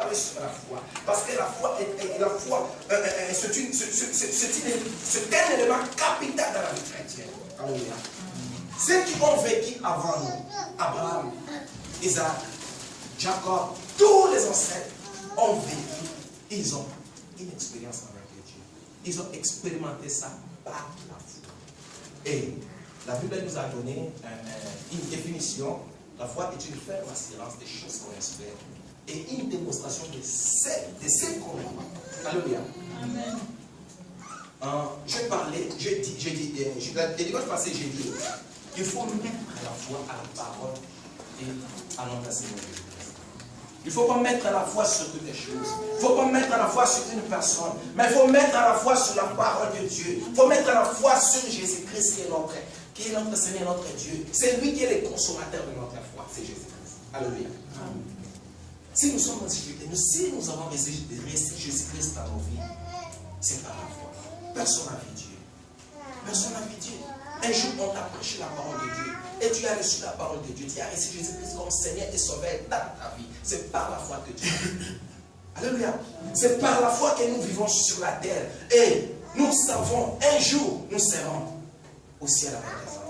parler sur la foi. Parce que la foi c'est un élément capital dans la vie chrétienne. Alléluia. Ceux qui ont vécu avant nous, Abraham, Isaac, Jacob, tous les ancêtres ont vécu. Ils ont une expérience avec Dieu. Ils ont expérimenté ça par la foi. Et la Bible nous a donné une définition. La foi est une ferme assurance des choses qu'on espère et une démonstration de celles qu'on voit. Alléluia. Amen. J'ai parlé, j'ai dit, la dimanche passé, j'ai dit, il faut mettre la foi à la parole et à notre Seigneur Jésus-Christ. Il ne faut pas mettre la foi sur toutes les choses. Il ne faut pas mettre la foi sur une personne, mais il faut mettre la foi sur la parole de Dieu. Il faut mettre la foi sur Jésus-Christ qui est notre Seigneur, notre Dieu. C'est lui qui est le consommateur de notre foi, c'est Jésus-Christ. Alléluia. Si nous sommes en difficulté, si nous avons resté Jésus-Christ dans nos vies, c'est par la foi. Personne n'a vu Dieu. Personne n'a vu Dieu. Un jour, on t'a prêché la parole de Dieu. Et tu as reçu la parole de Dieu. Tu as reçu Jésus-Christ comme Seigneur et Sauveur dans ta vie. C'est par la foi que Dieu. Alléluia. C'est par la foi que nous vivons sur la terre. Et nous savons, un jour, nous serons au ciel avec les anges.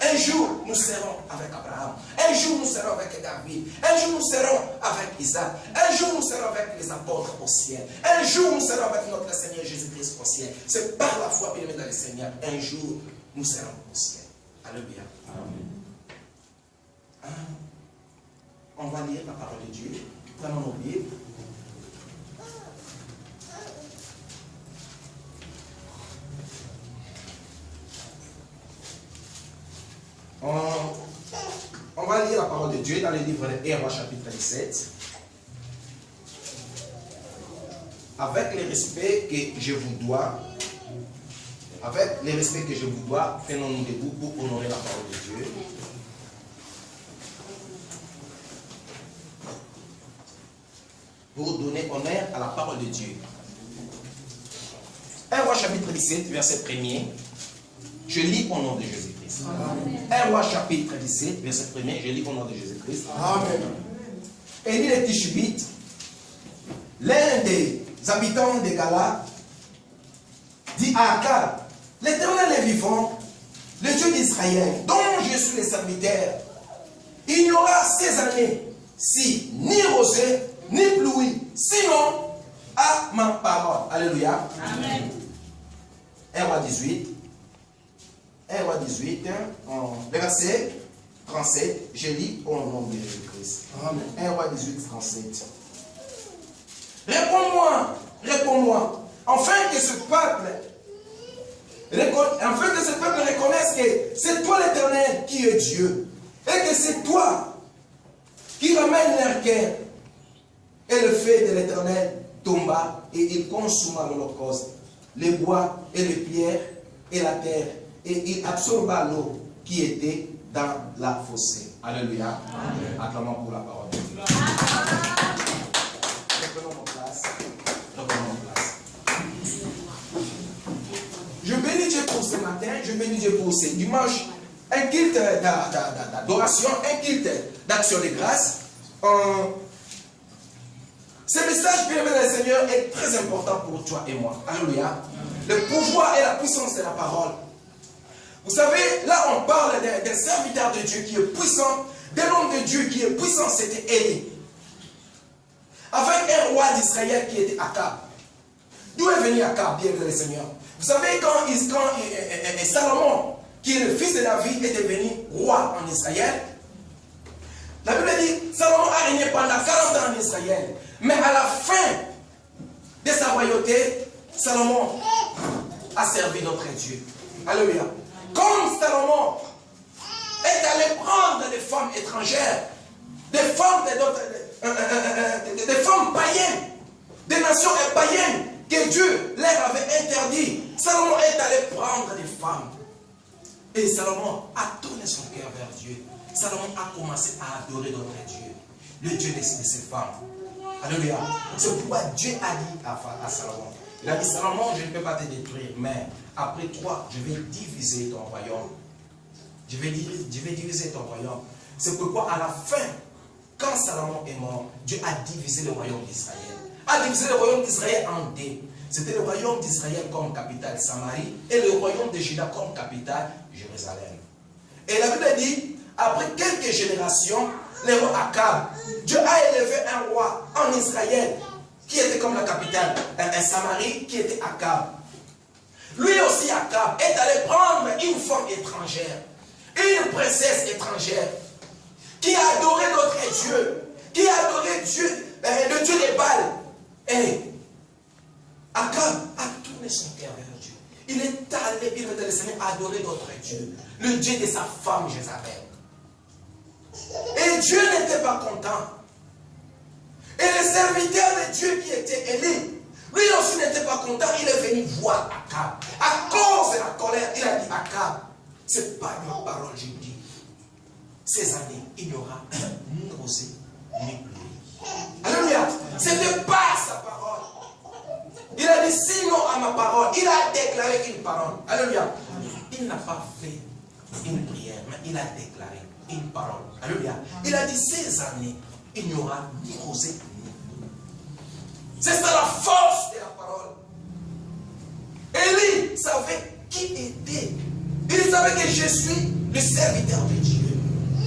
Un jour, nous serons avec Abraham. Un jour, nous serons avec David. Un jour, nous serons avec Isaac. Un jour, nous serons avec les apôtres au ciel. Un jour, nous serons avec notre Seigneur Jésus-Christ au ciel. C'est par la foi, bien-aimés dans le Seigneur. Un jour, nous serons au ciel. Alléluia. On va lire la parole de Dieu. Prenons nos Bibles. On va lire la parole de Dieu dans le livre de 1 Roi chapitre 17. Avec le respect que je vous dois, tenons-nous debout pour honorer la parole de Dieu. Pour donner honneur à la parole de Dieu. 1 Roi chapitre 17, verset 1er. Je lis au nom de Jésus-Christ. 1 Roi chapitre 17, verset 1er. Je lis au nom de Jésus-Christ. Amen. Élie le Tishbite, l'un des habitants de Gala, dit à Akab, l'Éternel est vivant, le Dieu d'Israël, dont je suis le serviteur. Il y aura ces années, si ni rosée, ni pluie, sinon à ma parole. Alléluia. Amen. 1 Roi 18. 1 Roi 18, le verset 37, je lis au nom de Jésus-Christ. Amen. 1 Roi 18, 37. Réponds-moi, afin que ce peuple reconnaisse que c'est toi l'Éternel qui est Dieu, et que c'est toi qui ramène leur cœur. Et le feu de l'Éternel tomba, et il consuma l'holocauste, les bois et les pierres et la terre, et il absorba l'eau qui était dans la fossée. Alléluia. Acclamons pour la parole de Dieu. Reprenons nos places. Je bénis Dieu pour ce matin, je bénis Dieu pour ce dimanche. Un culte d'adoration, un culte d'action de grâce. Ce message, bien-aimé dans le Seigneur, est très important pour toi et moi. Alléluia. Le pouvoir et la puissance de la parole. Vous savez, là on parle d'un serviteur de Dieu qui est puissant, d'un homme de Dieu qui est puissant, c'était Élie. Avec un roi d'Israël qui était Akab. D'où est venu Akab, bien-aimé dans le Seigneur? Vous savez, quand Salomon, qui est le fils de David, est devenu roi en Israël, la Bible dit, Salomon a régné pendant 40 ans en Israël. Mais à la fin de sa royauté, Salomon a servi notre Dieu. Alléluia. Comme Salomon est allé prendre des femmes étrangères, des femmes païennes, des nations païennes que Dieu leur avait interdit, Salomon est allé prendre des femmes. Et Salomon a tourné son cœur vers Dieu. Salomon a commencé à adorer notre Dieu, le Dieu de ces femmes. Alléluia. C'est pourquoi Dieu a dit à Salomon, il a dit, Salomon, je ne peux pas te détruire, mais après toi, je vais diviser ton royaume. Je vais diviser ton royaume. C'est pourquoi à la fin quand Salomon est mort, Dieu a divisé le royaume d'Israël. A divisé le royaume d'Israël en deux. C'était le royaume d'Israël comme capitale Samarie et le royaume de Juda comme capitale Jérusalem. Et la Bible dit, après quelques générations, le roi Akab, Dieu a élevé un roi en Israël qui était comme la capitale, un Samarie qui était Akab. Lui aussi, Akab, est allé prendre une femme étrangère, une princesse étrangère, qui a adoré d'autres dieux, qui a adoré Dieu, le Dieu des Baals. Et Akab a tourné son cœur vers Dieu. Il est allé adorer d'autres dieux, le Dieu de sa femme Jézabel. Et Dieu n'était pas content. Et le serviteur de Dieu qui était Élie, lui aussi n'était pas content. Il est venu voir Akab. À cause de la colère, il a dit, Akab, c'est pas ma parole, je dis. Ces années, il n'y aura ni rosée, ni pluie. Alléluia. Ce n'était pas sa parole. Il a dit, sinon à ma parole. Il a déclaré une parole. Alléluia. Il n'a pas fait une prière, mais il a déclaré une parole. Alléluia. Il a dit, ces années, il n'y aura ni rosée, ni pluie. C'est ça la force de la parole. Élie savait qui était. Il savait que je suis le serviteur de Dieu.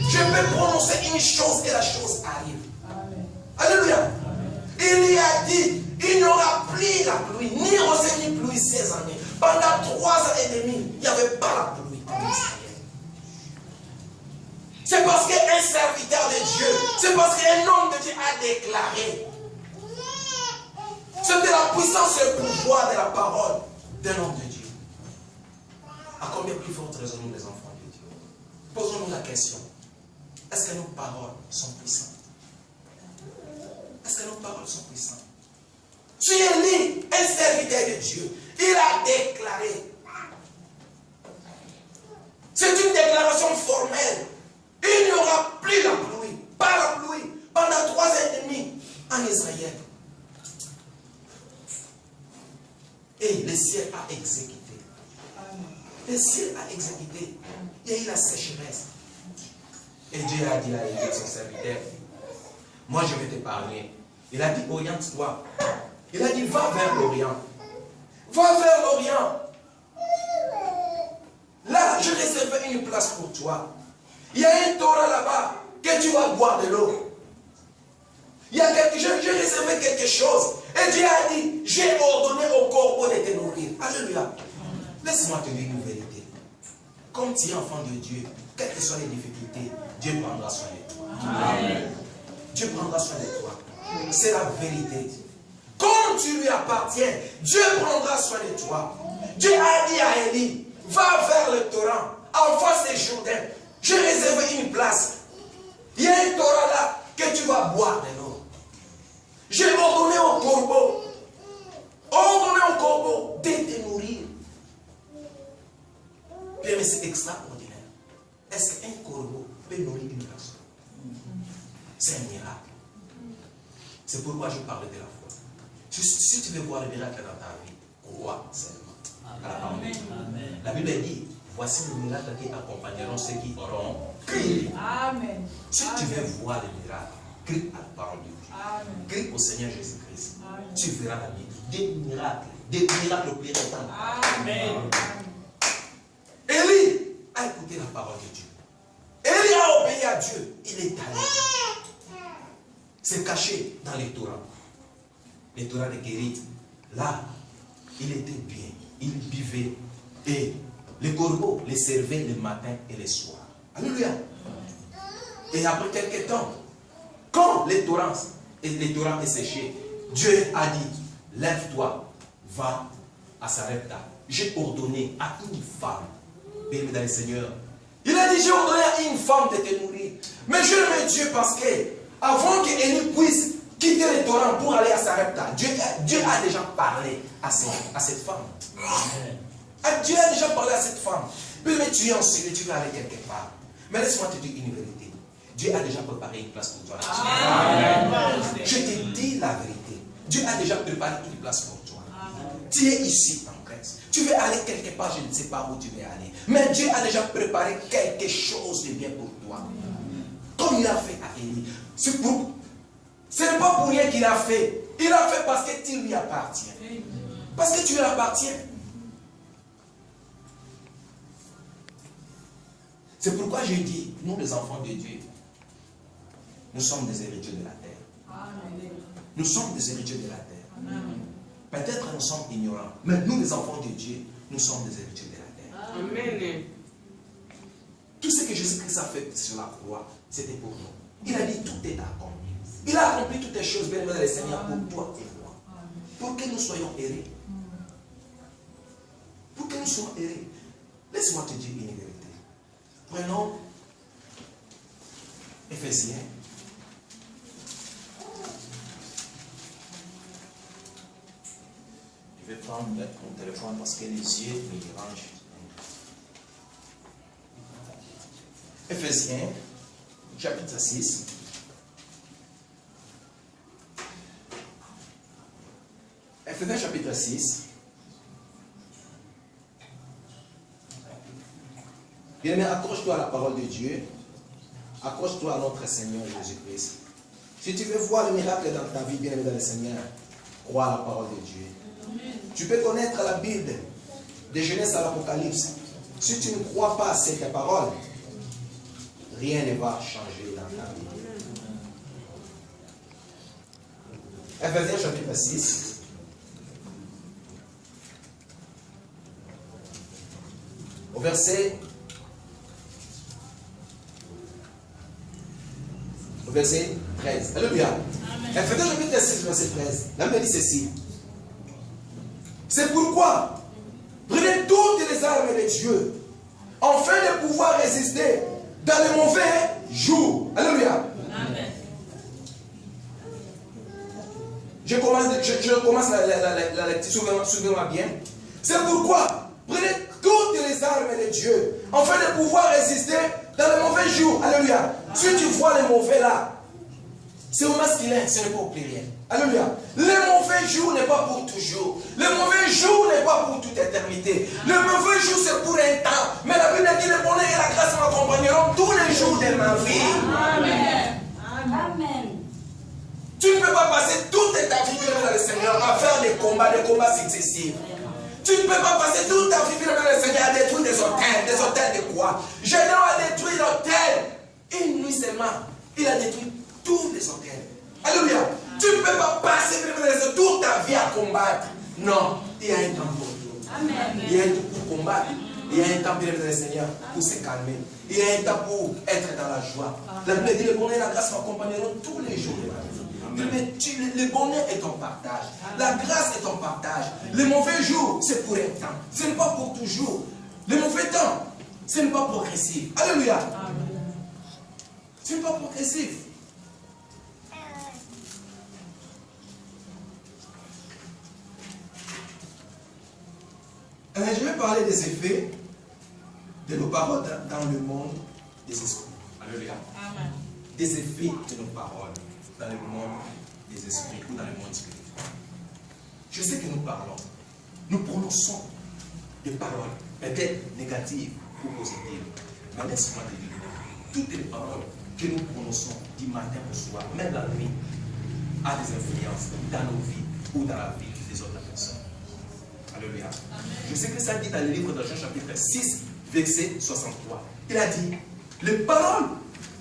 Je peux prononcer une chose et la chose arrive. Amen. Alléluia. Amen. Il y a dit, il n'y aura plus la pluie, ni rosée ni pluie ces années. Pendant 3 ans et demi, il n'y avait pas la pluie en Israël. C'est parce qu'un serviteur de Dieu, c'est parce qu'un homme de Dieu a déclaré. C'était la puissance et le pouvoir de la parole d'un homme de Dieu. À combien plus forte raison nous les enfants de Dieu? Posons-nous la question. Est-ce que nos paroles sont puissantes? Est-ce que nos paroles sont puissantes? Tu Élie, un serviteur de Dieu, il a déclaré. C'est une déclaration formelle. Il n'y aura plus la pluie, pas la pluie, pendant 3 ans et demi en Israël. Et le ciel a exécuté. Le ciel a exécuté. Il y a eu la sécheresse. Et Dieu a dit à son serviteur, moi je vais t'épargner. Il a dit, oriente-toi. Il a dit, va vers l'Orient. Va vers l'Orient. Là, je réserve une place pour toi. Il y a un Torah là-bas que tu vas boire de l'eau. Il y a j'ai réservé quelque chose. Et Dieu a dit, j'ai ordonné au corbeau de te nourrir. Alléluia. Laisse-moi te dire une vérité. Comme tu es enfant de Dieu, quelles que soient les difficultés, Dieu prendra soin de toi. Amen. Dieu prendra soin de toi. C'est la vérité. Comme tu lui appartiens, Dieu prendra soin de toi. Dieu a dit à Élie, va vers le torrent, en face des Jourdains. J'ai réservé une place. Il y a un torrent là que tu vas boire de l'eau. J'ai ordonné au corbeau de te nourrir. Bien, mais c'est extraordinaire. Est-ce qu'un corbeau peut nourrir une personne? C'est un miracle. C'est pourquoi je parlais de la foi. Si tu veux voir le miracle dans ta vie, crois seulement à la parole de Dieu. La Bible dit, voici le miracle qui accompagneront ceux qui auront crié. Amen. Si tu veux voir le miracle, crie à la parole de Dieu. Amen. Crie au Seigneur Jésus-Christ. Tu verras la vie. Des miracles pluriels. Amen. Élie a écouté la parole de Dieu. Élie a obéi à Dieu. Il est allé. C'est caché dans les Torahs. Les Torahs de Guérite. Là, il était bien. Il buvait. Et les corbeaux les servaient le matin et le soir. Alléluia. Et après quelques temps, quand les torrents est séché, Dieu a dit, lève-toi, va à Sarepta. J'ai ordonné à une femme, béni dans le Seigneur. Il a dit, j'ai ordonné à une femme de te nourrir. Mais je remets Dieu parce que, avant qu'Élie puisse quitter les torrents pour aller à Sarepta, Dieu a déjà parlé à cette femme. Dieu a déjà parlé à cette femme. Mais tu es en Syrie, tu vas aller quelque part. Mais laisse-moi te dire une vérité. Dieu a déjà préparé une place pour toi. Amen. Je te dis la vérité. Dieu a déjà préparé une place pour toi. Amen. Tu es ici en Grèce. Tu veux aller quelque part, je ne sais pas où tu veux aller. Mais Dieu a déjà préparé quelque chose de bien pour toi. Comme il a fait à Élie. Ce n'est pas pour rien qu'il a fait. Il a fait parce que tu lui appartiens. Parce que tu lui appartiens. C'est pourquoi je dis, nous les enfants de Dieu, nous sommes des héritiers de la terre. Nous sommes des héritiers de la terre. Peut-être nous sommes ignorants, mais nous les enfants de Dieu, nous sommes des héritiers de la terre. Amen. Tout ce que Jésus-Christ a fait sur la croix, c'était pour nous. Il a dit tout est accompli. Il a accompli toutes les choses, bien aimé le Seigneur, pour toi et moi. Pour que nous soyons errés. Pour que nous soyons errés. Laisse-moi te dire une vérité. Prenons Éphésiens. Je vais prendre mon téléphone parce que les yeux me dérangent. Éphésiens, chapitre 6. Éphésiens, chapitre 6. Bien-aimé, accroche-toi à la parole de Dieu. Accroche-toi à notre Seigneur Jésus-Christ. Si tu veux voir le miracle dans ta vie, bien-aimé dans le Seigneur, crois à la parole de Dieu. Tu peux connaître la Bible, de Genèse à l'Apocalypse. Si tu ne crois pas à cette parole, rien ne va changer dans ta vie. Éphésiens chapitre 6. Au verset 13. Alléluia. Éphésiens chapitre 6, verset 13. La Bible dit ceci. C'est pourquoi prenez toutes les armes de Dieu afin de pouvoir résister dans les mauvais jours. Alléluia. Amen. Je commence la lecture, suivez-moi bien. C'est pourquoi prenez toutes les armes de Dieu afin de pouvoir résister dans les mauvais jours. Alléluia. Si tu vois les mauvais là, c'est au masculin, ce n'est pas au pluriel. Alléluia. Les mauvais jours n'est pas pour toujours. Le mauvais jour n'est pas pour toute éternité. Le mauvais jour c'est pour un temps. Mais la Bible dit le bonheur et la grâce m'accompagneront tous les jours de ma vie. Amen. Amen. Tu ne peux pas passer toute ta vie dans le Seigneur à faire des combats successifs. Tu ne peux pas passer toute ta vie dans le Seigneur à détruire des hôtels de quoi? Jésus a détruit l'hôtel. Une nuit seulement, il a détruit tous les hôtels. Alléluia. Tu ne peux pas passer toute ta vie à combattre. Non, il y a un temps pour tout. Amen. Il y a un temps pour combattre. Il y a un temps pour le Seigneur pour se calmer. Il y a un temps pour être dans la joie. La Bible dit le bonheur et la grâce m'accompagneront tous les jours de ma vie. Le bonheur est ton partage. La grâce est ton partage. Les mauvais jours, c'est pour un temps. Ce n'est pas pour toujours. Les mauvais temps, ce n'est pas progressif. Alléluia. Ce n'est pas progressif. Je vais parler des effets de nos paroles dans le monde des esprits. Alléluia. Amen. Des effets de nos paroles dans le monde des esprits ou dans le monde spirituel. Je sais que nous parlons, nous prononçons des paroles, peut-être négatives ou positives. Mais laisse-moi te dire, toutes les paroles que nous prononçons du matin au soir, même la nuit, a des influences dans nos vies ou dans la vie des autres personnes. Alléluia. Je sais que ça dit dans le livre de Jean chapitre 6, verset 63. Il a dit, les paroles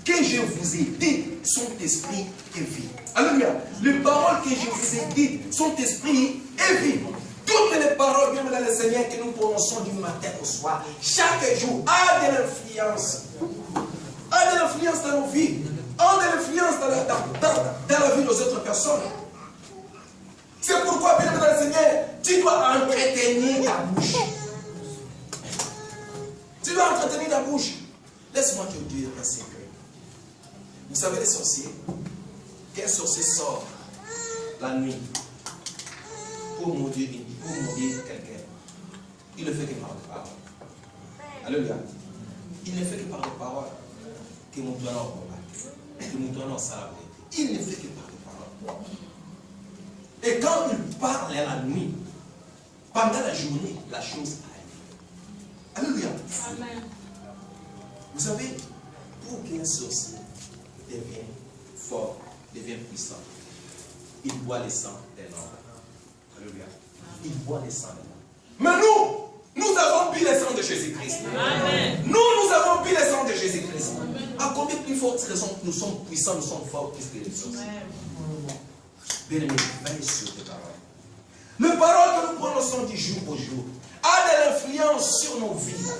que je vous ai dites sont esprit et vie. Alléluia. Les paroles que je vous ai dites sont esprit et vie. Toutes les paroles, bien dans le Seigneur, que nous prononçons du matin au soir, chaque jour, a de l'influence. A de l'influence dans nos vies. A de l'influence dans la vie des autres personnes. C'est pourquoi, bien dans le Seigneur, tu dois entretenir ta bouche. Tu dois entretenir ta bouche. Laisse-moi te dire un secret. Vous savez les sorciers, qu'un sorcier sort la nuit pour maudire quelqu'un, il ne fait que par des paroles. Alléluia. Il ne fait que par des paroles. Que mon doigt en combat, que mon doigt en salamé. Il ne fait que par des paroles. Et quand il parle à la nuit, pendant la journée, la chose arrive. Alléluia. Amen. Vous savez, pour qu'un sorcier devienne fort, devient puissant. Il boit les sangs des hommes. Alléluia. Il boit les sangs des hommes. Mais nous avons bu les sangs de Jésus-Christ. Nous avons bu les sangs de Jésus-Christ. À combien plus forte raison nous sommes puissants, nous sommes forts plus que les autres. Bien-aimé, veille sur tes paroles. Les paroles que nous prononçons du jour au jour a de l'influence sur nos vies,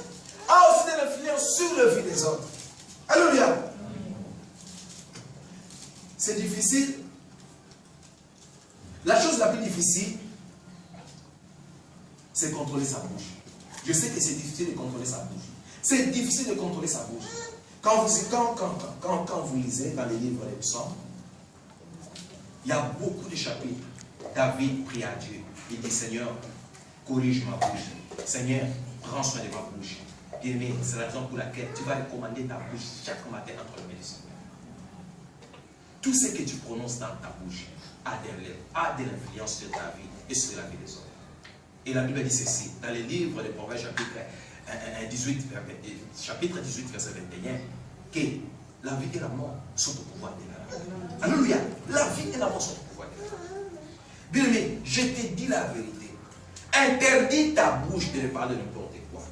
a aussi de l'influence sur la vie des autres. Alléluia. C'est difficile. La chose la plus difficile, c'est contrôler sa bouche. Je sais que c'est difficile de contrôler sa bouche. C'est difficile de contrôler sa bouche. Quand vous lisez dans les livres des psaumes, il y a beaucoup de chapitres. David prie à Dieu. Il dit, Seigneur, corrige ma bouche. Seigneur, prends soin de ma bouche. Bien-aimé, c'est la raison pour laquelle tu vas recommander ta bouche chaque matin entre les mains du Seigneur. Tout ce que tu prononces dans ta bouche a de l'influence sur ta vie et sur la vie des autres. Et la Bible dit ceci, dans les livres de Proverbes, chapitre 18, verset 21, que la vie et la mort sont au pouvoir de la langue. Alléluia. La vie et la mort sont au pouvoir de la langue. Bien-aimé, je te dis la vérité. Interdis ta bouche de parler de n'importe quoi.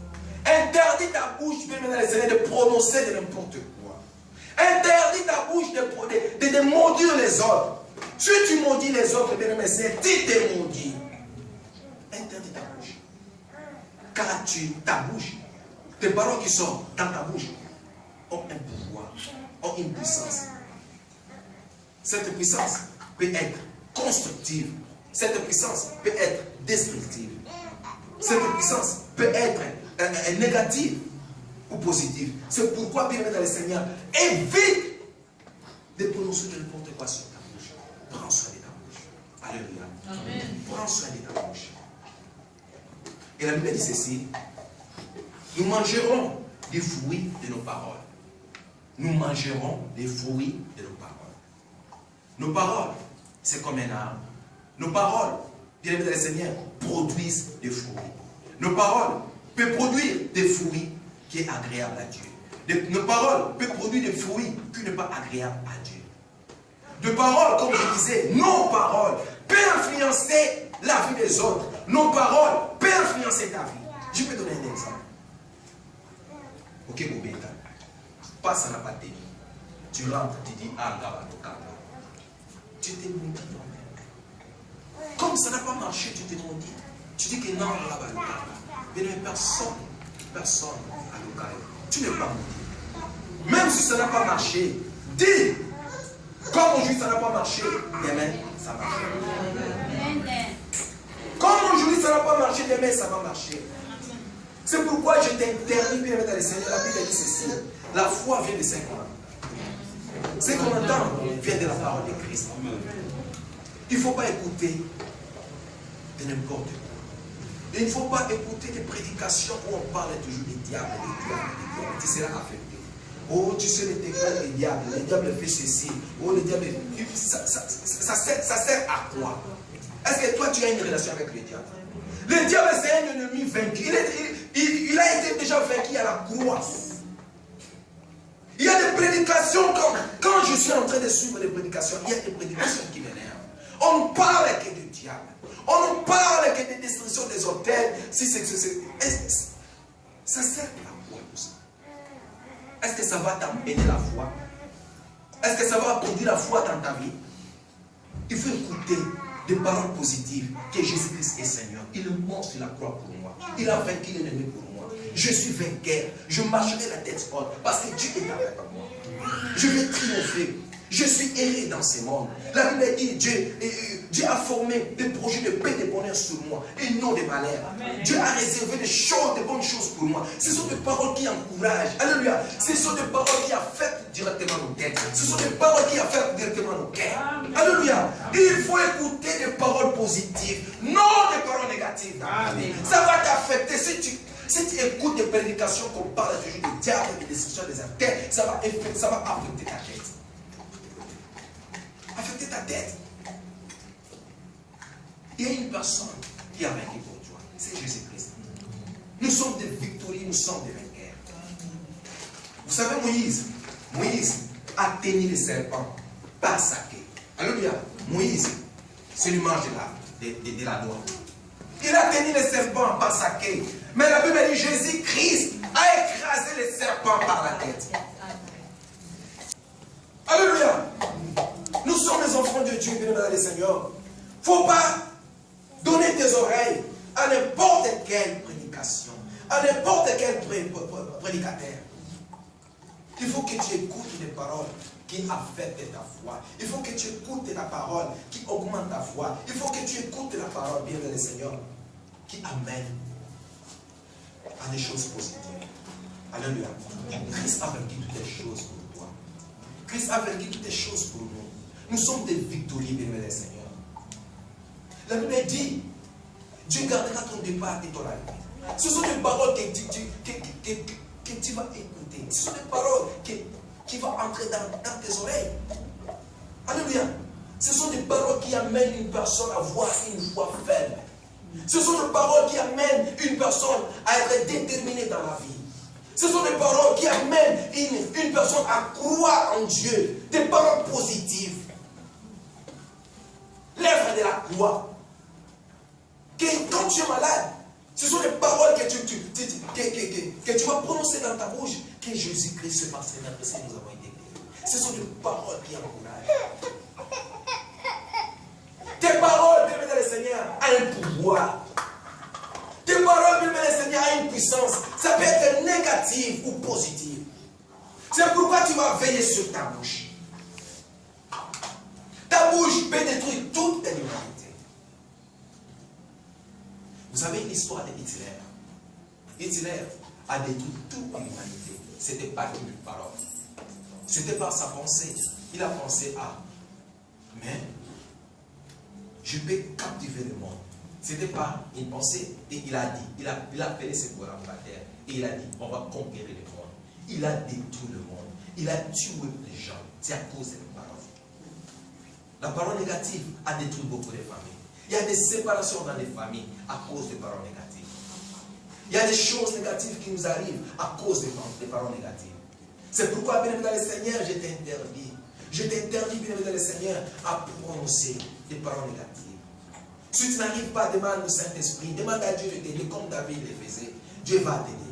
Interdis ta bouche, bien-aimé, de prononcer de n'importe quoi. Interdis ta bouche de maudire les autres. Si tu maudis les autres, bien-aimé, c'est tu te maudis. Interdis ta bouche. Car ta bouche, tes paroles qui sont dans ta bouche, ont un pouvoir, ont une puissance. Cette puissance peut être constructive. Cette puissance peut être destructive. Cette puissance peut être négative ou positive. C'est pourquoi, bien aimé dans le Seigneur, évite de prononcer n'importe quoi sur ta bouche. Prends soin de ta bouche. Alléluia. Amen. Prends soin de ta bouche. Et la Bible dit ceci. Nous mangerons des fruits de nos paroles. Nous mangerons des fruits de nos paroles. Nos paroles, c'est comme un arbre. Nos paroles, bien aimé dans le Seigneur, produisent des fruits. Nos paroles peuvent produire des fruits qui sont agréables à Dieu. Nos paroles peuvent produire des fruits qui ne sont pas agréables à Dieu. Nos paroles, comme je disais, nos paroles peuvent influencer la vie des autres. Nos paroles peuvent influencer ta vie. Je peux donner un exemple. Ok, Bobeta. Passe à la pâté. Tu rentres, tu dis, ah, là, tu t'es maudit toi-même. Comme ça n'a pas marché, tu t'es maudit. Tu dis que non, là-bas, mais personne à l'occasion. Tu n'es pas maudit. Même si ça n'a pas marché, dis, comme aujourd'hui ça n'a pas marché, demain ça marche. Comme aujourd'hui ça n'a pas marché, demain ça va marcher. C'est pourquoi je t'interdis, bien mettre les Seigneurs, la Bible dit ceci. La foi vient de ce qu'on entend. Ce qu'on entend vient de la parole de Christ. Il ne faut pas écouter de n'importe quoi. Et il ne faut pas écouter des prédications où on parle toujours des diables, des diables. Tu seras affecté. Oh, tu sais le décret des diables. Le diable fait ceci. Oh, le diable. Ça sert à quoi? Est-ce que toi tu as une relation avec le diable? Le diable c'est un ennemi vaincu. Il a été déjà vaincu à la croix. Il y a des prédications quand je suis en train de suivre des prédications, il y a des prédications qui m'énervent. On ne parle que du diable. On ne parle que de destruction des hôtels. Ça sert à quoi tout ça? Est-ce que ça va t'amener la foi? Est-ce que ça va produire la foi dans ta vie? Il faut écouter des paroles positives que Jésus-Christ est Seigneur. Il est mort sur la croix pour moi. Il a vaincu l'ennemi pour moi. Je suis vainqueur. Je marcherai la tête haute parce que Dieu est avec moi. Je vais triompher. Je suis erré dans ce monde. La Bible dit Dieu a formé des projets de paix et de bonheur sur moi et non de malheur. Dieu a réservé des choses, de bonnes choses pour moi. Ce sont des paroles qui encouragent. Alléluia. Ce sont des paroles qui affectent directement nos têtes. Ce sont des paroles qui affectent directement nos cœurs. Alléluia. Il faut écouter des paroles positives, non des paroles négatives. Ça va t'affecter si tu écoutes des prédications qu'on parle toujours du diable et des destructions des artères, ça va affecter ta tête. Affecter ta tête. Il y a une personne qui a vaincu pour toi. C'est Jésus-Christ. Nous sommes des victorieux, nous sommes des vainqueurs. Vous savez, Moïse a tenu le serpent par Saké. Alléluia. Moïse, c'est l'image de la loi. Il a tenu les serpents par Saké. Mais la Bible dit Jésus-Christ a écrasé les serpents par la tête. Alléluia. Nous sommes les enfants de Dieu, bien aimés les seigneurs. Il ne faut pas donner tes oreilles à n'importe quelle prédication, à n'importe quel prédicateur. Il faut que tu écoutes les paroles qui affectent ta foi. Il faut que tu écoutes la parole qui augmente ta foi. Il faut que tu écoutes la parole, bien aimé les seigneurs, qui amène à des choses positives. Alléluia. Christ a vaincu toutes les choses pour toi. Christ a vaincu toutes les choses pour nous. Nous sommes des victorieux, bien aimés les seigneurs. La Bible dit, Dieu gardera ton départ et ton arrivée. Ce sont des paroles que tu vas écouter. Ce sont des paroles qui vont entrer dans tes oreilles. Alléluia. Ce sont des paroles qui amènent une personne à avoir une foi faible. Ce sont des paroles qui amènent une personne à être déterminée dans la vie. Ce sont des paroles qui amènent une personne à croire en Dieu. Des paroles positives. L'œuvre de la croix. Quand tu es malade, ce sont des paroles que tu vas prononcer dans ta bouche. Que Jésus-Christ se passe notre Seigneur, nous avons été guéris. Ce sont des paroles qui encouragent. Tes paroles, bien aimé le Seigneur, ont un pouvoir. Tes paroles, bien aimé le Seigneur, ont une puissance. Ça peut être négative ou positive. C'est pourquoi tu vas veiller sur ta bouche. Ta bouche peut détruire toute l'humanité. Vous savez l'histoire de Hitler. Hitler a détruit toute l'humanité. Ce n'était pas une parole. C'était par sa pensée. Il a pensé à, mais je peux captiver le monde. Ce n'était pas une pensée. Et il a dit, il a appelé ses collaborateurs. Et il a dit, on va conquérir le monde. Il a détruit le monde. Il a tué les gens. C'est à cause de la parole. La parole négative a détruit beaucoup de familles. Il y a des séparations dans les familles à cause des paroles négatives. Il y a des choses négatives qui nous arrivent à cause des paroles négatives. C'est pourquoi, bien aimé dans le Seigneur, je t'interdis. Je t'interdis, bien aimé dans le Seigneur, à prononcer des paroles négatives. Si tu n'arrives pas, demande au Saint-Esprit, demande à Dieu de t'aider comme David le faisait. Dieu va t'aider.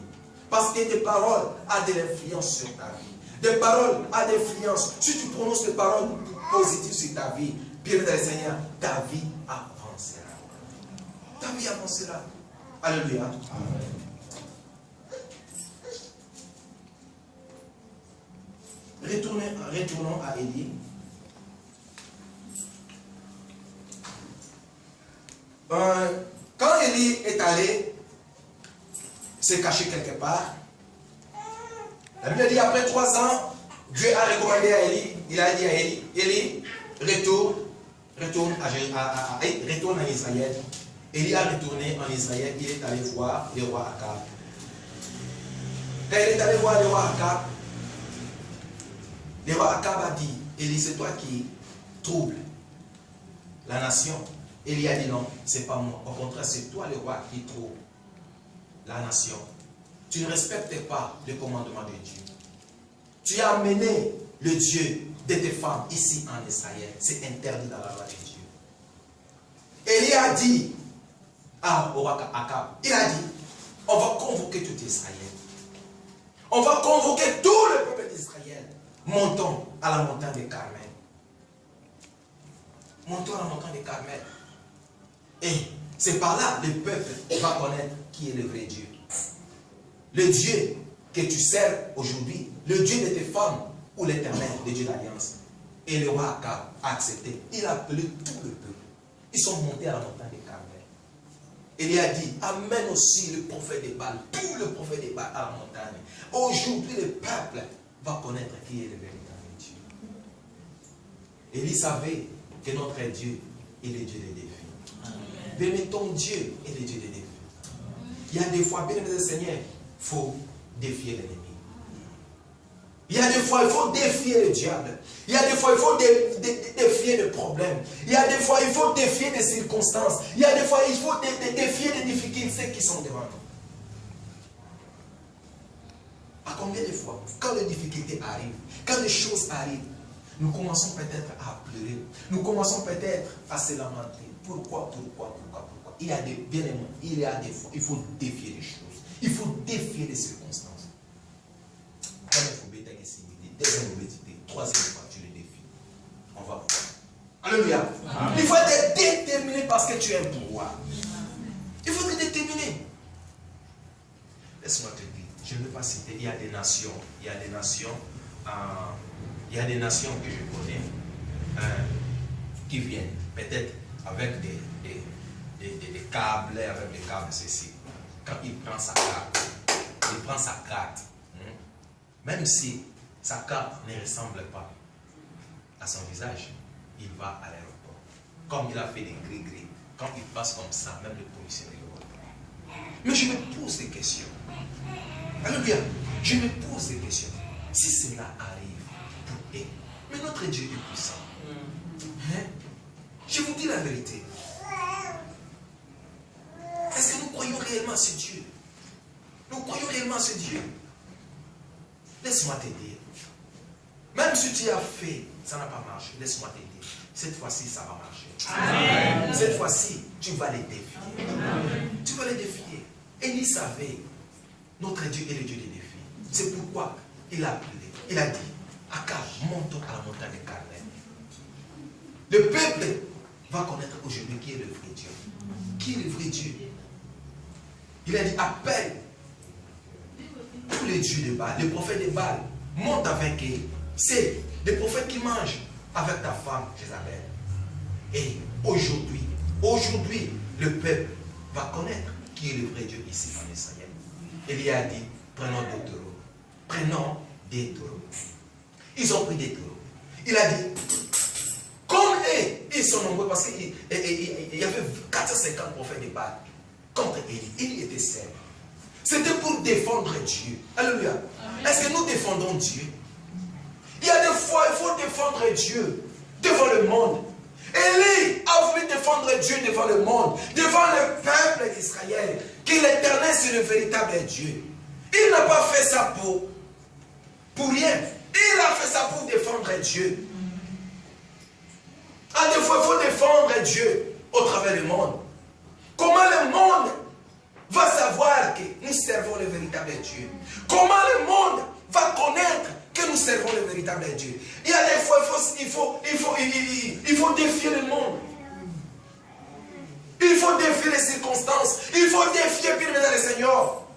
Parce que des paroles ont de l'influence sur ta vie. Des paroles ont de l'influence. Si tu prononces des paroles positives sur ta vie, bien aimé dans le Seigneur, ta vie avancera. Ta vie avancera. Alléluia. Amen. Retournons à Élie. Quand Élie est allé se cacher quelque part, la Bible dit après 3 ans, Dieu a recommandé à Élie, il a dit à Élie, Élie, retourne en Israël. Élie a retourné en Israël, il est allé voir le roi Akab. Quand il est allé voir le roi Akab, le roi Akab a dit, Élie, c'est toi qui troubles la nation. Élie a dit non, c'est pas moi. Au contraire, c'est toi le roi qui trouble la nation. Tu ne respectes pas le commandement de Dieu. Tu as amené le Dieu de tes femmes ici en Israël. C'est interdit dans la loi de Dieu. Élie a dit au roi Akab, il a dit, on va convoquer tout Israël. On va convoquer tout le peuple d'Israël. Montons à la montagne de Carmel. Montons à la montagne de Carmel. Et c'est par là que le peuple va connaître qui est le vrai Dieu. Le Dieu que tu sers aujourd'hui, le Dieu de tes femmes ou l'Éternel, le Dieu d'Alliance. Et le roi Akab a accepté. Il a appelé tout le peuple. Ils sont montés à la montagne de Carmel. Il lui a dit, amène aussi le prophète de Baal, tout le prophète de Baal à la montagne. Aujourd'hui, le peuple va connaître qui est le véritable Dieu. Élie savait que notre Dieu est le Dieu des défis. Bien, ton Dieu est le Dieu des défis. Il y a des fois, bien aimé le Seigneur, il faut défier l'ennemi. Il y a des fois, il faut défier le diable. Il y a des fois, il faut défier le problème. Il y a des fois, il faut défier des circonstances. Il y a des fois, il faut défier les difficultés qui sont devant nous. À combien de fois, quand les difficultés arrivent, quand les choses arrivent, nous commençons peut-être à pleurer. Nous commençons peut-être à se lamenter. Pourquoi? Il y a des bien-aimés, il y a des fois, il faut défier les choses. Il faut défier les circonstances. Deuxième obésité, troisième fois, tu les défies. On va voir. Alléluia. Il faut être déterminé parce que tu aimes pouvoir. Il faut être déterminé. Laisse-moi te dire, je ne vais pas citer, il y a des nations que je connais qui viennent peut-être avec des câbles, ceci. Quand il prend sa carte, même si sa carte ne ressemble pas à son visage, il va à l'aéroport. Comme il a fait des gris-gris, quand il passe comme ça, même le policier ne le voit pas. Mais je me pose des questions. Alléluia. Je me pose des questions. Si cela arrive pour eux, mais notre Dieu est puissant. Hein? Je vous dis la vérité. Est-ce que nous croyons réellement à ce Dieu? Nous croyons réellement à ce Dieu? Laisse-moi te dire. Même si tu as fait, ça n'a pas marché. Laisse-moi te dire. Cette fois-ci, ça va marcher. Amen. Cette fois-ci, tu vas les défier. Amen. Tu vas les défier. Élie savait, notre Dieu est le Dieu des défis. C'est pourquoi il a appelé. Il a dit, Akab, montons à la montagne de Carmel. Le peuple va connaître aujourd'hui qui est le vrai Dieu. Qui est le vrai Dieu? Il a dit, appelle tous les dieux de Baal, les prophètes de Baal, monte avec eux. C'est les prophètes qui mangent avec ta femme, Jézabel. Et aujourd'hui, le peuple va connaître qui est le vrai Dieu ici en Israël. Il a dit, prenons des taureaux. Prenons des taureaux. Ils ont pris des taureaux. Il a dit, comme ils sont nombreux, parce qu'il y avait 450 prophètes de Baal contre Élie. Élie était seul. C'était pour défendre Dieu. Alléluia. Est-ce que nous défendons Dieu? Il y a des fois, il faut défendre Dieu devant le monde. Élie a voulu défendre Dieu devant le monde, devant le peuple d'Israël, que l'Éternel c'est le véritable Dieu. Il n'a pas fait ça pour rien. Il a fait ça pour défendre Dieu. À des fois, il faut défendre Dieu au travers du monde. Comment le monde va savoir que nous servons le véritable Dieu? Comment le monde va connaître que nous servons le véritable Dieu? Il y a des fois, il faut défier le monde. Il faut défier les circonstances. Il faut défier, bien mesdames et Seigneur,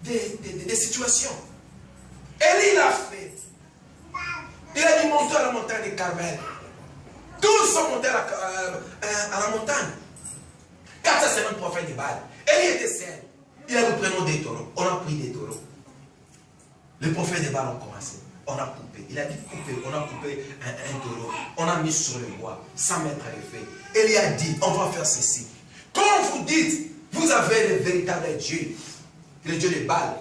des situations. Élie l'a fait. Il a dit monter à la montagne de Carmel. Tous sont montés à la montagne. 450 prophètes de Baal. Élie était seul. Il a dit prenons des taureaux. On a pris des taureaux. Les prophètes de Baal ont commencé. On a coupé. Il a dit couper. On a coupé un taureau. On a mis sur le bois. 100 mètres de feu. Élie a dit on va faire ceci. Quand vous dites vous avez le véritable Dieu, le Dieu de Baal,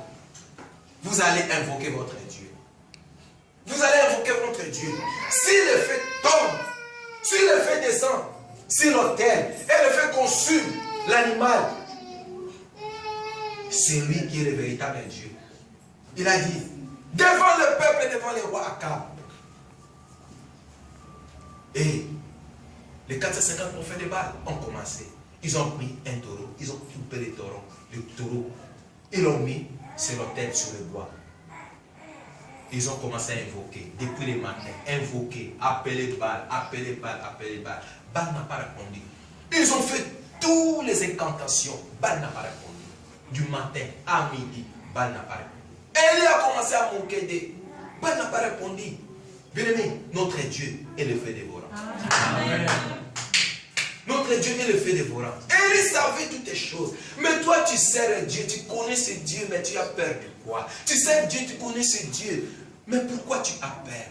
vous allez invoquer votre Dieu. Vous allez invoquer votre Dieu. Si le feu tombe, si le feu descend sur l'autel et le feu consume l'animal, c'est lui qui est le véritable Dieu. Il a dit, devant le peuple et devant les rois Akab. Et les 450 prophètes de Baal ont commencé. Ils ont pris un taureau, ils ont coupé les taureaux. Le taureau, ils l'ont mis sur l'autel, sur le bois. Ils ont commencé à invoquer, depuis le matin, invoquer, appeler Baal, appeler Baal, appeler Baal. Baal n'a pas répondu. Ils ont fait toutes les incantations. Baal n'a pas répondu. Du matin à midi, Baal n'a pas répondu. Élie a commencé à moquer d'eux. Baal n'a pas répondu. Bien-aimé, notre Dieu est le feu dévorant. Amen. Notre Dieu est le feu dévorant. Élie savait toutes les choses. Mais toi, tu sers Dieu, tu connais ce Dieu, mais tu as peur de quoi? Tu sers Dieu, tu connais ce Dieu. Mais pourquoi tu as peur?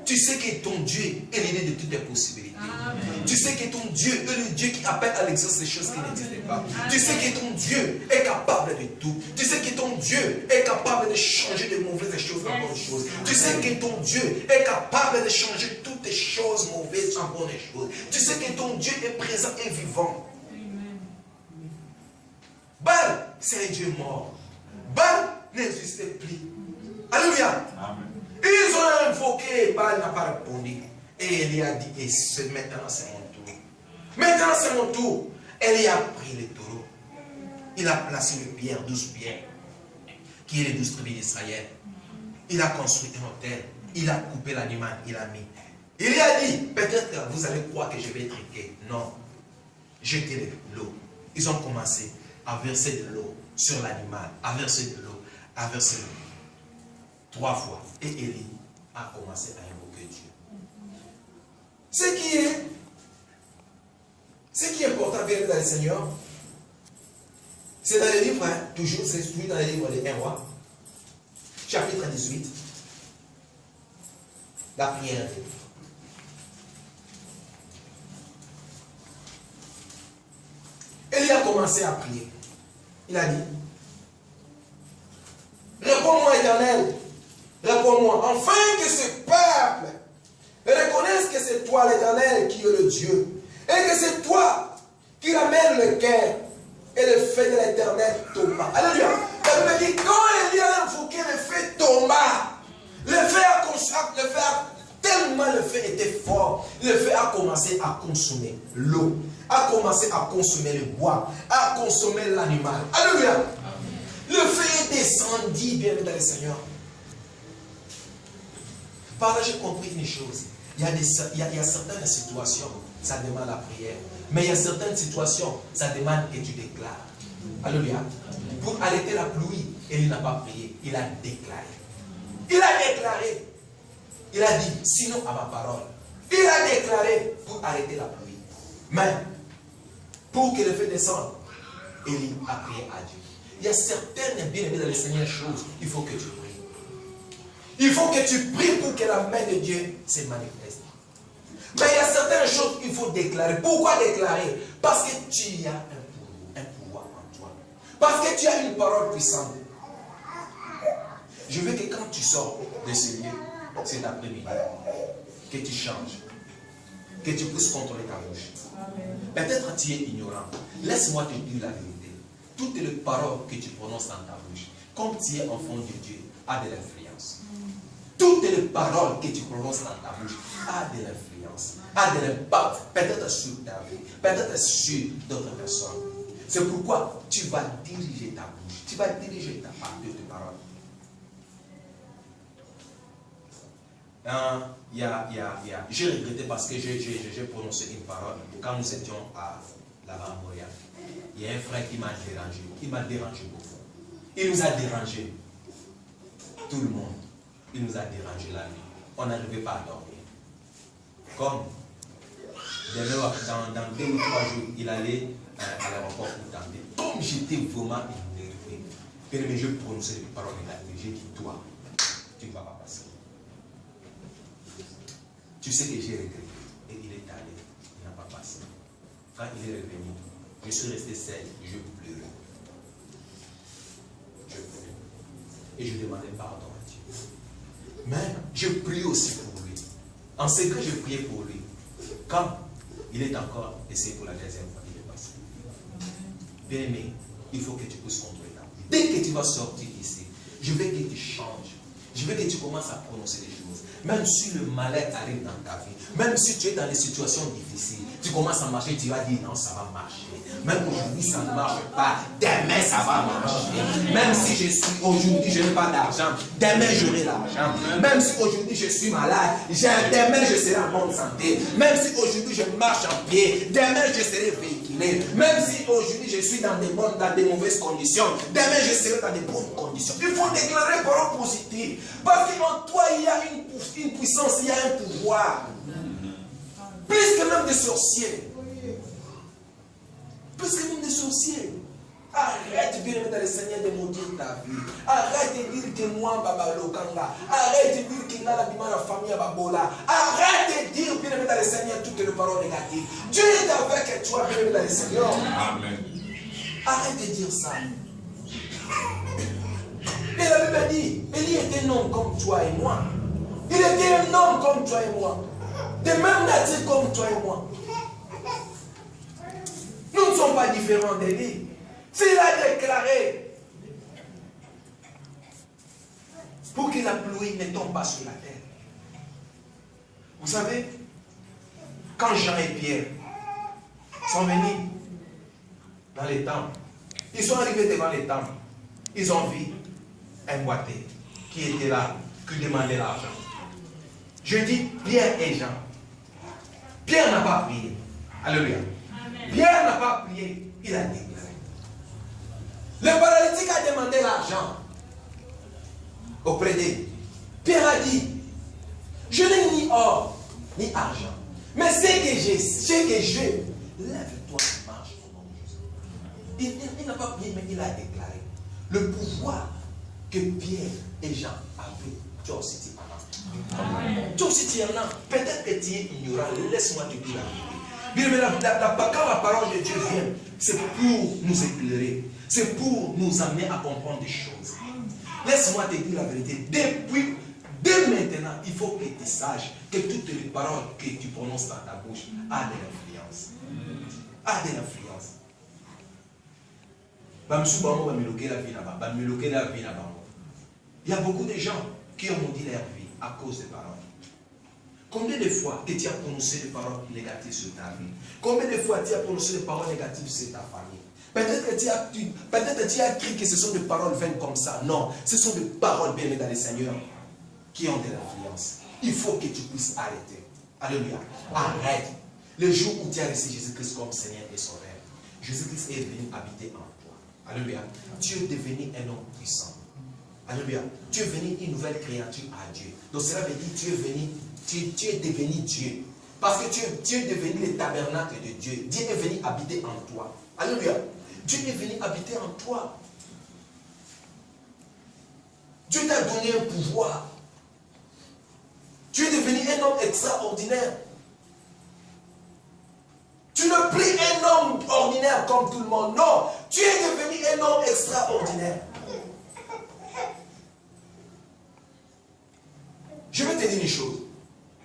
Tu sais que ton Dieu est l'idée de toutes les possibilités. Amen. Tu sais que ton Dieu est le Dieu qui appelle à l'existence des choses qui n'existent pas. Amen. Tu sais que ton Dieu est capable de tout. Tu sais que ton Dieu est capable de changer de mauvaises choses en bonnes choses. Tu sais que ton Dieu est capable de changer toutes les choses mauvaises en bonnes choses. Tu sais que ton Dieu est présent et vivant. Baal, c'est un Dieu mort. Baal n'existait plus. Alléluia. Amen. Ils ils ont invoqué, Baal n'a pas répondu. Et Élie a dit, et maintenant c'est mon tour. Maintenant c'est mon tour. Élie a pris les taureaux. Il a placé les pierres, 12 pierres, qui est les 12 tribus d'Israël. Il a construit un hôtel. Il a coupé l'animal, il a mis. Il a dit, peut-être que vous allez croire que je vais triquer. Non. Jetez l'eau. Ils ont commencé à verser de l'eau sur l'animal, à verser de l'eau, à verser de l'eau. 3 fois. Et Élie a commencé à invoquer Dieu. Ce qui est important, bien dans le Seigneur, c'est dans les livres, hein, toujours, c'est toujours dans les livres des 1 roi, chapitre 18, la prière. Élie a commencé à prier. Il a dit, réponds-moi, Éternel, réponds-moi, afin que ce peuple reconnaisse que c'est toi, l'Éternel, qui est le Dieu, et que c'est toi qui ramène le cœur, et le feu de l'Éternel tomba. Alléluia. La Bible dit, quand Élie a invoqué, le feu tomba. Le feu tellement le feu était fort, le feu a commencé à consommer l'eau, a commencé à consommer le bois, à consommer l'animal. Alléluia. Le feu est descendu, bien dans le Seigneur. Par là, j'ai compris une chose. Il y a certaines situations, ça demande la prière. Mais il y a certaines situations, ça demande que tu déclares. Alléluia. Pour arrêter la pluie, il n'a pas prié, il a déclaré. Il a déclaré. Il a dit, sinon à ma parole. Il a déclaré pour arrêter la pluie. Mais, pour que le feu descende, Élie a prié à Dieu. Il y a certaines bien-aimées dans les Seigneur choses, il faut que tu pries. Il faut que tu pries pour que la main de Dieu se manifeste. Mais il y a certaines choses qu'il faut déclarer. Pourquoi déclarer? Parce que tu as un pouvoir en toi. Parce que tu as une parole puissante. Je veux que quand tu sors de ce lieu, cet après-midi, que tu changes. Que tu puisses contrôler ta bouche. Peut-être tu es ignorant. Laisse-moi te dire la vérité. Toutes les paroles que tu prononces dans ta bouche, comme tu es enfant de Dieu, a de l'influence. Toutes les paroles que tu prononces dans ta bouche a de l'influence, a de l'impact, peut-être sur ta vie, peut-être sur d'autres personnes. C'est pourquoi tu vas diriger ta bouche, tu vas diriger ta parole. J'ai regretté parce que j'ai prononcé une parole quand nous étions là-bas à Montréal. Il y a un frère qui m'a dérangé. Il m'a dérangé beaucoup. Il nous a dérangé. Tout le monde. Il nous a dérangé la nuit. On n'arrivait pas à dormir. Comme dans 2 ou 3 jours, il allait à l'aéroport pour tenter. Comme j'étais vraiment énervé, mais je prononçais des paroles négatives. J'ai dit, toi, tu ne vas pas passer. Tu sais que j'ai regretté. Et il est allé. Il n'a pas passé. Quand il est revenu, je suis resté seul. Je pleurais. Je pleurais. Et je demandais pardon à Dieu. Mais je prie aussi pour lui. En secret, je priais pour lui. Quand il est encore essayé pour la 2e fois, il est passé. Bien aimé, il faut que tu puisses contrôler ta vie. Dès que tu vas sortir ici, je veux que tu changes. Je veux que tu commences à prononcer des choses. Même si le malheur arrive dans ta vie, même si tu es dans des situations difficiles, tu commences à marcher, tu vas dire non, ça va marcher. Même aujourd'hui, ça ne marche pas. Demain, ça va marcher. Même si aujourd'hui, je n'ai pas d'argent, demain, j'aurai l'argent. Même si aujourd'hui, je suis malade, demain, je serai en bonne santé. Même si aujourd'hui, je marche en pied, demain, je serai véhiculé. Même si aujourd'hui, je suis dans des mauvaises conditions, demain, je serai dans des bonnes conditions. Il faut déclarer parole positive. Parce qu'en toi, il y a une puissance, il y a un pouvoir. Plus que même des sorciers. Plus que même des sorciers. Arrête bien dans le Seigneur de maudire ta vie. Arrête de dire que moi, Baba Lokanga. Arrête de dire qu'il a la famille à Babola. Arrête de dire bien dans le Seigneur toutes les paroles négatives. Dieu est avec toi, bien dans le Seigneur. Amen. Arrête de dire ça. Et la Bible dit, Élie était un homme comme toi et moi. Il était un homme comme toi et moi. De même nature comme toi et moi. Nous ne sommes pas différents d'Élie. S'il a déclaré, pour que la pluie ne tombe pas sur la terre. Vous savez, quand Jean et Pierre sont venus dans les temples, ils sont arrivés devant les temples, ils ont vu un boiteux qui était là, qui demandait l'argent. Je dis Pierre et Jean. Pierre n'a pas prié. Alléluia. Pierre n'a pas prié, il a déclaré. Le paralytique a demandé l'argent auprès d'eux. Pierre a dit, je n'ai ni or, ni argent. Mais ce que j'ai, lève-toi et marche au nom de Jésus. Il n'a pas prié, mais il a déclaré. Le pouvoir que Pierre et Jean avaient, toi aussi tu en as. Toi aussi tu en as. Peut-être que tu es ignorant, laisse-moi te dire la vérité. Bien, mais quand la parole de Dieu vient, c'est pour nous éclairer. C'est pour nous amener à comprendre des choses. Laisse-moi te dire la vérité. Dès maintenant, il faut que tu saches que toutes les paroles que tu prononces dans ta bouche ont de l'influence. A de l'influence. Il y a beaucoup de gens qui ont maudit leur vie à cause des paroles. Combien de fois tu as prononcé des paroles négatives sur ta vie? Combien de fois tu as prononcé des paroles négatives sur ta famille? Peut-être que tu as cru que ce sont des paroles vaines comme ça. Non, ce sont des paroles bien dans le Seigneur qui ont de l'influence. Il faut que tu puisses arrêter. Alléluia. Arrête. Le jour où tu as reçu Jésus-Christ comme Seigneur et Sauveur, Jésus-Christ est venu habiter en toi. Alléluia. Tu es devenu un homme puissant. Alléluia. Tu es devenu une nouvelle créature à Dieu. Donc cela veut dire que tu es devenu Dieu. Parce que tu es devenu le tabernacle de Dieu. Dieu est venu habiter en toi. Alléluia. Dieu est venu habiter en toi. Dieu t'a donné un pouvoir. Tu es devenu un homme extraordinaire. Tu n'es plus un homme ordinaire comme tout le monde. Non, tu es devenu un homme extraordinaire. Je vais te dire une chose.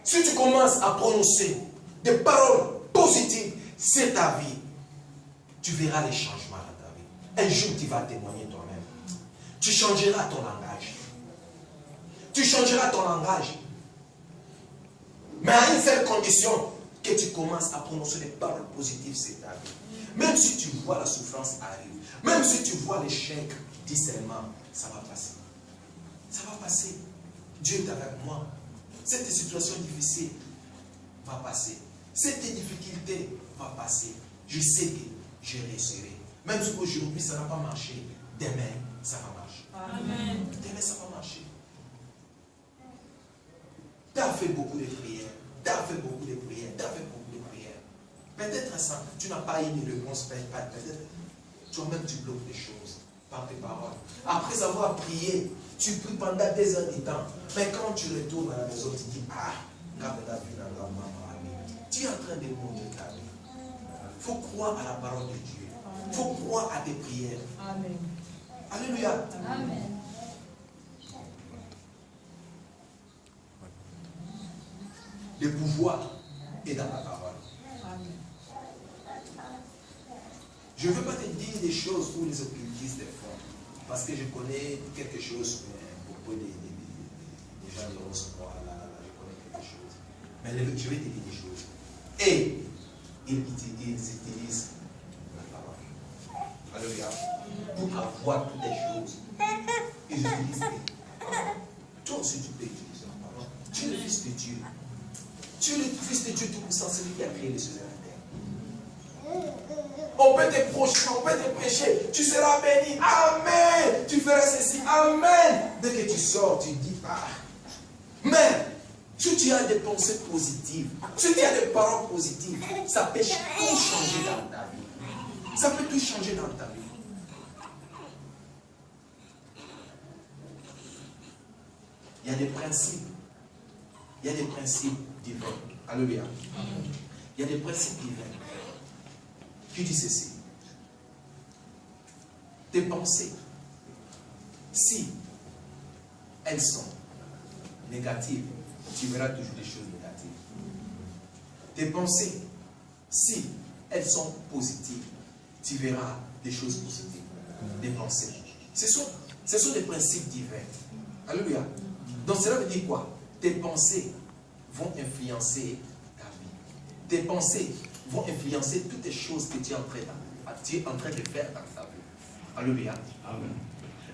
Si tu commences à prononcer des paroles positives sur ta vie, tu verras les changements dans ta vie. Un jour, tu vas témoigner toi-même. Tu changeras ton langage. Tu changeras ton langage. Mais à une seule condition, que tu commences à prononcer des paroles positives sur ta vie. Même si tu vois la souffrance arriver, même si tu vois l'échec, dis seulement, ça va passer. Ça va passer. Dieu est avec moi. Cette situation difficile va passer. Cette difficulté va passer. Je sais que je réussirai. Même si aujourd'hui ça n'a pas marché, demain ça va marcher. Amen. Demain ça va marcher. Tu as fait beaucoup de prières. Tu as fait beaucoup de prières. Tu as fait beaucoup de prières. Peut-être ça, tu n'as pas eu une réponse. Peut-être toi-même tu bloques des choses par tes paroles. Après avoir prié, tu pries pendant des heures de temps. Mais quand tu retournes à la maison, tu dis, ah, tu es en train de mourir ta vie. Il faut croire à la parole de Dieu. Il faut croire à tes prières. Amen. Alléluia. Amen. Le pouvoir est dans la parole. Amen. Je ne veux pas te dire des choses où les occultistes font. Parce que je connais quelque chose, beaucoup des gens de Rose-Croix, là, je connais quelque chose. Mais je vais te dire des choses. Et ils utilisent la parole. Alléluia. Pour avoir toutes les choses, ils utilisent. Toi aussi, tu peux utiliser la parole. Tu es le Fils de Dieu. Tu es le Fils de Dieu Tout-Puissant, celui qui a créé les cieux et la terre. On peut te projeter, on peut te prêcher. Tu seras béni. Amen. Tu feras ceci. Amen. Dès que tu sors, tu dis, ah. Mais, si tu as des pensées positives, si tu as des paroles positives, ça peut tout changer dans ta vie. Ça peut tout changer dans ta vie. Il y a des principes. Il y a des principes divins. Alléluia. Il y a des principes divins. Qui dit ceci? Tes pensées, si elles sont négatives, tu verras toujours des choses négatives. Tes pensées, si elles sont positives, tu verras des choses positives. Des pensées. Ce sont des principes divins. Alléluia. Donc cela veut dire quoi? Tes pensées vont influencer ta vie. Tes pensées vont influencer toutes les choses que tu es en train de faire dans ta vie. Alléluia. Amen.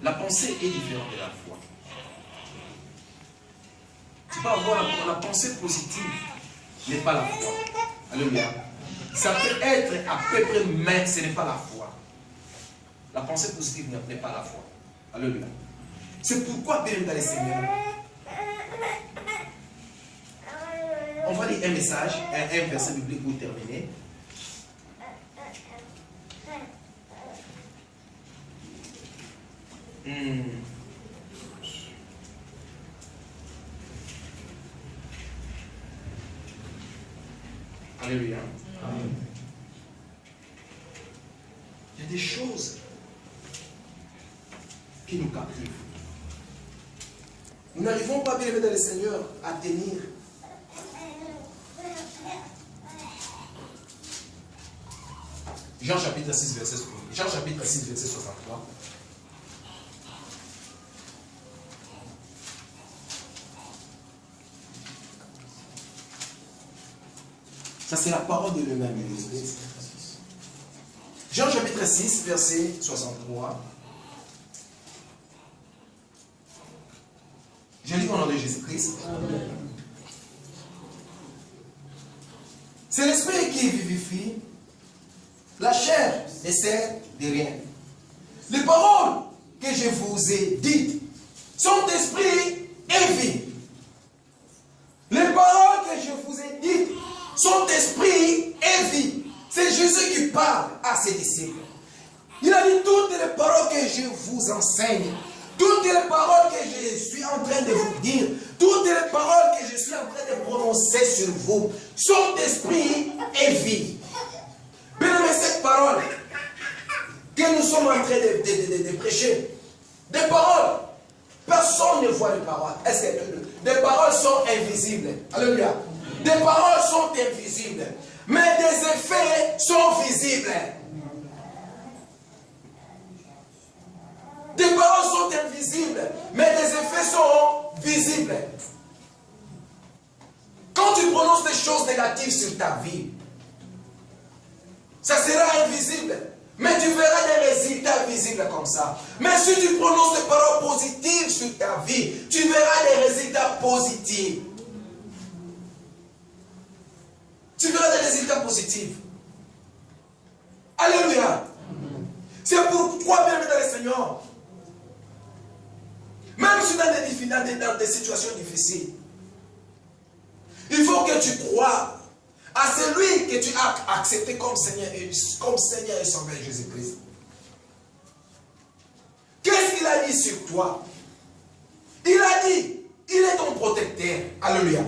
La pensée est différente de la foi. Tu peux avoir la pensée positive, n'est pas la foi. Alléluia. Ça peut être à peu près, mais ce n'est pas la foi. La pensée positive n'est pas la foi. Alléluia. C'est pourquoi, bien dans les Seigneurs, on va lire un message, un verset biblique pour terminer. Alléluia. Amen. Il y a des choses qui nous captivent. Nous n'arrivons pas, bien aimés dans le Seigneur, à tenir. Jean chapitre 6, verset 63. Ça, c'est la parole de lui-même. Jean chapitre 6, verset 63. Je lis au nom de Jésus-Christ. C'est l'esprit qui vivifie. La chair ne sert de rien. Les paroles que je vous ai dites sont esprit et vie. Les paroles que je vous ai dites sont esprit et vie. C'est Jésus qui parle à ses disciples. Il a dit toutes les paroles que je vous enseigne, toutes les paroles que je suis en train de vous dire, toutes les paroles que je suis en train de prononcer sur vous sont esprit et vie. Bien aimé, cette parole que nous sommes en train de prêcher, des paroles, personne ne voit les paroles. Est-ce que des paroles sont invisibles? Alléluia. Des paroles sont invisibles, mais des effets sont visibles. Des paroles sont invisibles, mais des effets sont visibles. Quand tu prononces des choses négatives sur ta vie, ça sera invisible, mais tu verras des résultats visibles comme ça. Mais si tu prononces des paroles positives sur ta vie, tu verras des résultats positifs. Tu verras des résultats positifs. Alléluia. C'est pourquoi, bien dans le Seigneur, même si dans des situations difficiles, il faut que tu crois à celui que tu as accepté comme Seigneur et Sauveur Jésus-Christ. Qu'est-ce qu'il a dit sur toi? Il a dit, il est ton protecteur. Alléluia.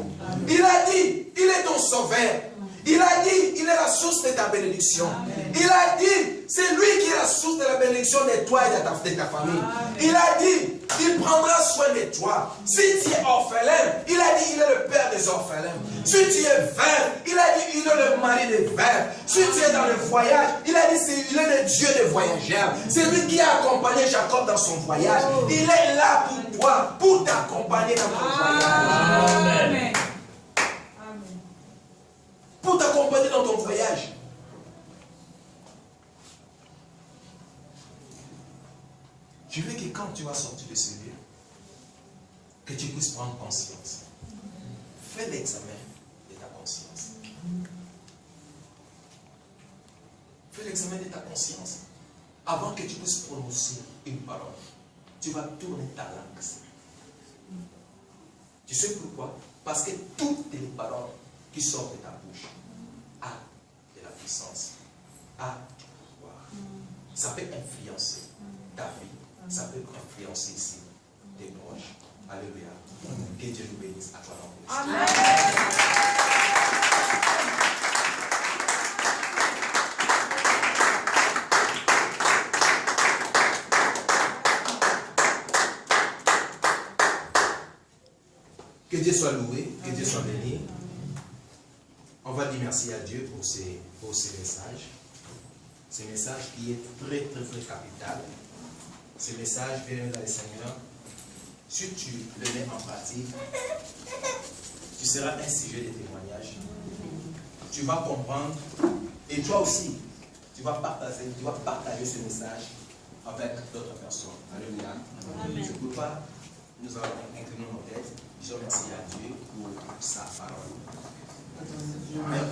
Il a dit, il est ton sauveur. Il a dit, il est la source de ta bénédiction. Amen. Il a dit, c'est lui qui est la source de la bénédiction de toi et de ta famille. Amen. Il a dit, il prendra soin de toi. Si tu es orphelin, il a dit, il est le père des orphelins. Si tu es veuve, il a dit, il est le mari des veuves. Si tu es dans le voyage, il a dit, il est le Dieu des voyageurs. C'est lui qui a accompagné Jacob dans son voyage. Il est là pour toi, pour t'accompagner dans ton voyage. Amen. Pour t'accompagner dans ton voyage. Je veux que quand tu vas sortir de ce lieu, que tu puisses prendre conscience. Fais l'examen de ta conscience. Fais l'examen de ta conscience. Avant que tu puisses prononcer une parole, tu vas tourner ta langue. Tu sais pourquoi? Parce que toutes les paroles qui sortent de ta bouche a de la puissance, a du pouvoir. Ça peut influencer ta vie, ça peut influencer ici tes proches. Alléluia. Que Dieu nous bénisse à toi. Amen. Que Dieu soit loué, que Dieu soit béni. On va dire merci à Dieu pour ces messages. Ce message qui est très, très, très capital. Ce message, bien dans le Seigneur, si tu le mets en pratique, tu seras un sujet de témoignage. Tu vas comprendre et toi aussi, tu vas partager ce message avec d'autres personnes. Alléluia. C'est pourquoi nous allons incliner nos têtes. Disons merci à Dieu pour sa parole. Père,